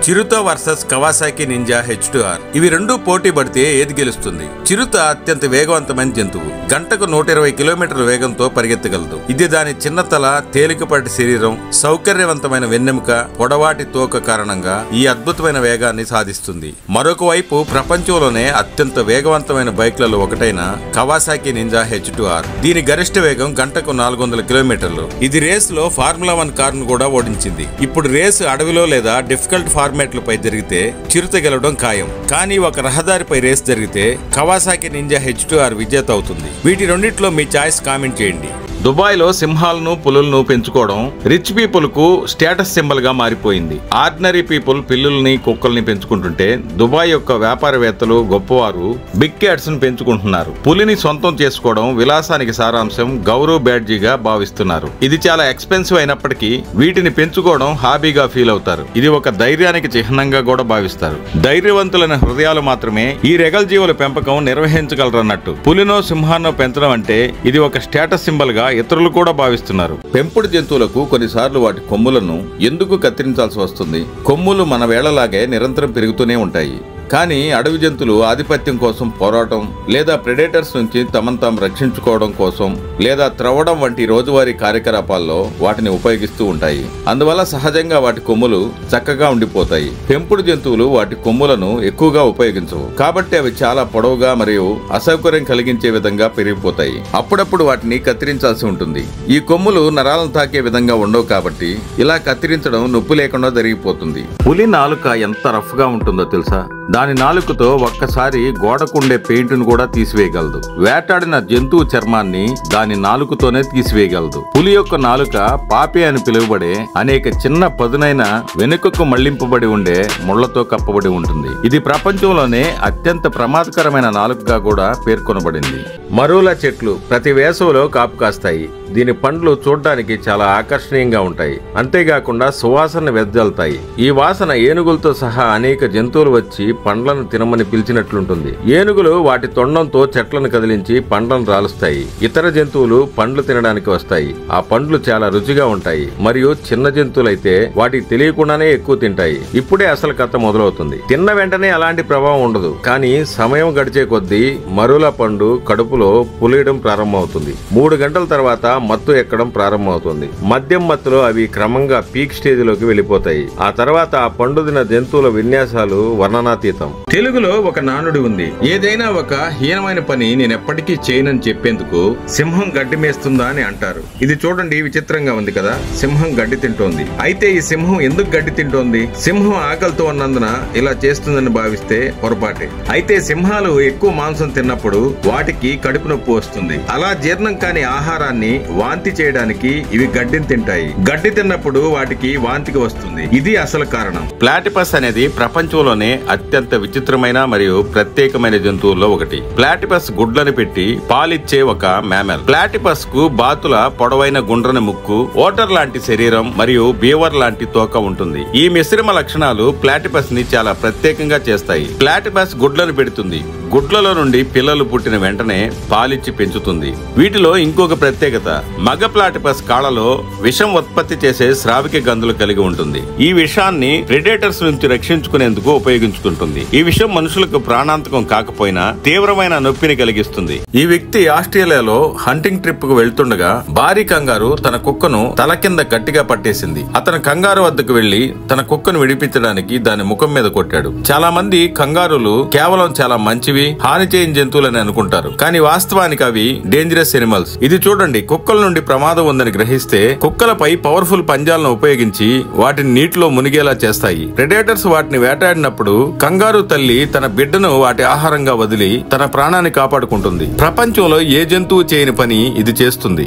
చిరుత versus Kawasaki ninja H2R. ఇవి రెండు పోటీ పడితే ఏది గెలుస్తుంది? చిరుత అత్యంత వేగవంతమైన జంతువు. గంటకు 120 కిలోమీటర్ల వేగంతో పరిగెత్తగలదు. ఇది దాని చిన్న తల, తేలికపాటి శరీరం, సౌకర్యవంతమైన వెన్నెముక, పొడవాటి తోక కారణంగా ఈ అద్భుతమైన వేగాన్ని సాధిస్తుంది. మరొక వైపు ప్రపంచంలోనే అత్యంత వేగవంతమైన బైక్లలో ఒకటైన కవాసాకి నింజా H2R. దీని గరిష్ట వేగం గంటకు 400 కిలోమీటర్లు. ఇది రేస్ లో ఫార్ములా 1 కారును కూడా ఓడించింది. ఇప్పుడు రేసు అడవిలో లేదా డిఫికల్ట్ ఫార్మాట్లపై జరిగితే చిరుత గెలవడం ఖాయం. కానీ ఒక రహదారిపై రేస్ జరిగితే కవాసాకి నింజా H2R విజేత అవుతుంది. వీటి రెండిట్లో మీ చాయిస్ కామెంట్ చేయండి. దుబాయ్ లో సింహాలను, పులులను పెంచుకోవడం రిచ్ పీపుల్ కు స్టేటస్ సింబల్ గా మారిపోయింది. ఆర్డినరీ పీపుల్ పిల్లుల్ని, కుక్కల్ని పెంచుకుంటుంటే దుబాయ్ యొక్క వ్యాపారవేత్తలు, గొప్పవారు బిగ్ క్యాట్స్ ను పెంచుకుంటున్నారు. పులిని సొంతం చేసుకోవడం విలాసానికి సారాంశం, గౌరవ్ బ్యాడ్జీగా భావిస్తున్నారు. ఇది చాలా ఎక్స్పెన్సివ్ అయినప్పటికీ వీటిని పెంచుకోవడం హాబీగా ఫీల్ అవుతారు. ఇది ఒక ధైర్యానికి చిహ్నంగా కూడా భావిస్తారు. ధైర్యవంతులైన హృదయాలు మాత్రమే ఈ రెగల్ జీవుల పెంపకం నిర్వహించగలరన్నట్టు. పులినో, సింహాన్నో పెంచడం అంటే ఇది ఒక స్టేటస్ సింబల్ గా ఇతరులు కూడా భావిస్తున్నారు. పెంపుడు జంతువులకు కొన్నిసార్లు వాటి కొమ్ములను ఎందుకు కత్తిరించాల్సి వస్తుంది? కొమ్ములు మన వేళలాగే నిరంతరం పెరుగుతూనే ఉంటాయి. కానీ అడవి జంతువులు ఆధిపత్యం కోసం పోరాటం, లేదా ప్రెడేటర్స్ నుంచి తమను తాము రక్షించుకోవడం కోసం, లేదా త్రవ్వడం వంటి రోజువారీ కార్యకలాపాల్లో వాటిని ఉపయోగిస్తూ ఉంటాయి. అందువల్ల సహజంగా వాటి కొమ్ములు చక్కగా ఉండిపోతాయి. పెంపుడు జంతువులు వాటి కొమ్ములను ఎక్కువగా ఉపయోగించవు. కాబట్టి అవి చాలా పొడవుగా మరియు అసౌకర్యం కలిగించే విధంగా పెరిగిపోతాయి. అప్పుడప్పుడు వాటిని కత్తిరించాల్సి ఉంటుంది. ఈ కొమ్ములు నరాలను తాకే విధంగా ఉండవు కాబట్టి ఇలా కత్తిరించడం నొప్పి లేకుండా జరిగిపోతుంది. పులి నాలుక ఎంత రఫ్ గా ఉంటుందో తెలుసా? దాని నాలుకతో ఒక్కసారి గోడకుండే పెయింట్ ను కూడా తీసివేయగలదు. వేటాడిన జంతువు చర్మాన్ని దాని నాలుకతోనే తీసివేయగలదు. పులి యొక్క నాలుక పాపే అని పిలువబడే అనేక చిన్న పదునైన వెనుకకు మళ్లింపబడి ఉండే ముళ్లతో కప్పబడి ఉంటుంది. ఇది ప్రపంచంలోనే అత్యంత ప్రమాదకరమైన నాలుకగా కూడా పేర్కొనబడింది. మరూలా చెట్లు ప్రతి వేసవిలో కాపు కాస్తాయి. దీని పండ్లు చూడడానికి చాలా ఆకర్షణీయంగా ఉంటాయి. అంతేకాకుండా సువాసన వెదజల్లుతాయి. ఈ వాసన ఏనుగులతో సహా అనేక జంతువులు వచ్చి పండ్లను తినమని పిలిచినట్లుంటుంది. ఏనుగులు వాటి తొండంతో చెట్లను కదిలించి పండ్లను రాలుస్తాయి. ఇతర జంతువులు పండ్లు తినడానికి వస్తాయి. ఆ పండ్లు చాలా రుచిగా ఉంటాయి. మరియు చిన్న జంతువులైతే వాటికి తెలియకుండానే ఎక్కువ తింటాయి. ఇప్పుడే అసలు కథ మొదలవుతుంది. తిన్న వెంటనే అలాంటి ప్రభావం ఉండదు. కానీ సమయం గడిచే కొద్దీ మరుల పండు కడుపులో పులియడం ప్రారంభమవుతుంది. 3 గంటల తర్వాత మత్తు ఎక్కడం ప్రారంభమవుతుంది. మద్యం మత్తులో అవి క్రమంగా పీక్ స్టేజ్ లోకి వెళ్లిపోతాయి. ఆ తర్వాత ఆ పండు తిన్న జంతువుల విన్యాసాలు వర్ణనాతీతం. తెలుగులో ఒక నానుడి ఉంది. ఏదైనా ఒక హీనమైన పని నేనెప్పటికీ చేయనని చెప్పేందుకు సింహం గడ్డి మేస్తుందా అని అంటారు. ఇది చూడండి, విచిత్రంగా ఉంది కదా. సింహం గడ్డి తింటోంది. అయితే ఈ సింహం ఎందుకు గడ్డి తింటోంది? సింహం ఆకలితో ఉన్నందున ఇలా చేస్తుందని భావిస్తే పొరపాటే. అయితే సింహాలు ఎక్కువ మాంసం తిన్నప్పుడు వాటికి కడుపు నొప్పి వస్తుంది. అలా జీర్ణం కాని ఆహారాన్ని వాంతి చేయడానికి ఇవి గడ్డిని తింటాయి. గడ్డి తిన్నప్పుడు వాటికి వాంతికి వస్తుంది. ఇది అసలు కారణం. ప్లాటిపస్ అనేది ప్రపంచంలోనే అత్యంత విచిత్రమైన మరియు ప్రత్యేకమైన జంతువుల్లో ఒకటి. ప్లాటిపస్ గుడ్లను పెట్టి పాలిచ్చే ఒక మ్యామల్. ప్లాటిపస్ కు బాతుల పొడవైన గుండ్రని ముక్కు, ఓటర్ లాంటి శరీరం మరియు బీవర్ లాంటి తోక ఉంటుంది. ఈ మిశ్రమ లక్షణాలు ప్లాటిపస్ ని చాలా ప్రత్యేకంగా చేస్తాయి. ప్లాటిపస్ గుడ్లను పెడుతుంది. గుడ్లలో నుండి పిల్లలు పుట్టిన వెంటనే పాలిచ్చి పెంచుతుంది. వీటిలో ఇంకొక ప్రత్యేకత, మగ ప్లాటిపస్ కాళ్లలో విషం ఉత్పత్తి చేసే స్రావిక గంధులు కలిగి ఉంటుంది. ఈ విషాన్ని ప్రెడేటర్స్ నుంచి రక్షించుకునేందుకు ఉపయోగించుకుంటుంది. ఈ విషయం మనుషులకు ప్రాణాంతకం కాకపోయినా తీవ్రమైన నొప్పిని కలిగిస్తుంది. ఈ వ్యక్తి ఆస్ట్రేలియాలో హంటింగ్ ట్రిప్ కు వెళ్తుండగా భారీ కంగారు తన కుక్కను తల కింద గట్టిగా పట్టేసింది. అతను కంగారు వద్దకు వెళ్లి తన కుక్కను విడిపించడానికి దాని ముఖం మీద కొట్టాడు. చాలా మంది కంగారులు కేవలం చాలా మంచివి, హాని చేయని జంతువులని అనుకుంటారు. కానీ వాస్తవానికి అవి డేంజరస్ ఎనిమల్స్. ఇది చూడండి, కుక్కల నుండి ప్రమాదం ఉందని గ్రహిస్తే కుక్కలపై పవర్ఫుల్ పంజాలను ఉపయోగించి వాటిని నీటిలో మునిగేలా చేస్తాయి. ప్రెడేటర్స్ వాటిని వేటాడినప్పుడు కంగారు తల్లి తన బిడ్డను వాటి ఆహారంగా వదిలి తన ప్రాణాన్ని కాపాడుకుంటుంది. ప్రపంచంలో ఏ జంతువు చేయని పని ఇది చేస్తుంది.